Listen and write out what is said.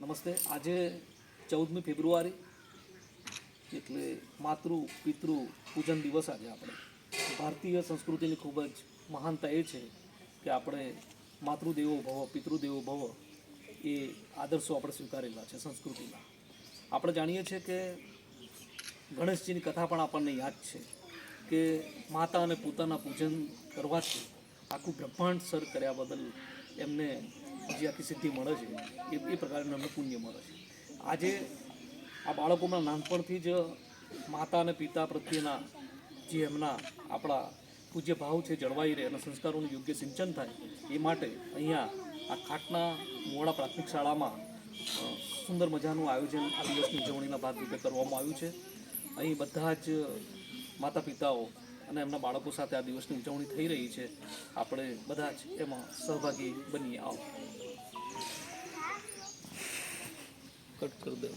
નમસ્તે. આજે 14મી ફેબ્રુઆરી એટલે માતૃ પિતૃ પૂજન દિવસ. આજે આપણે ભારતીય સંસ્કૃતિની ખૂબ જ મહાનતા એ છે કે આપણે માતૃદેવો ભવ પિતૃદેવો ભવ એ આદર્શો આપણે સ્વીકારેલા છે સંસ્કૃતિના. આપણે જાણીએ છીએ કે ગણેશજીની કથા પણ આપણને યાદ છે કે માતા અને પિતાના પૂજન કરવાથી આખું બ્રહ્માંડ સર કર્યા બદલ એમને જે આખી સિદ્ધિ મળે છે એ પ્રકારનું એમને પુણ્ય મળે છે. આજે આ બાળકોમાં નાનપણથી જ માતા અને પિતા પ્રત્યેના જે એમના આપણા પૂજ્ય ભાવ છે જળવાઈ રહે અને સંસ્કારોનું યોગ્ય સિંચન થાય એ માટે અહીંયા આ ખાટના મોડા પ્રાથમિક શાળામાં સુંદર મજાનું આયોજન આ દિવસની ઉજવણીના ભાગરૂપે કરવામાં આવ્યું છે. અહીં બધા જ માતા પિતાઓ અને એમના બાળકો સાથે આ દિવસની ઉજવણી થઈ રહી છે. આપણે બધા જ એમાં સહભાગી બનીએ. આવો કટ કરી દે.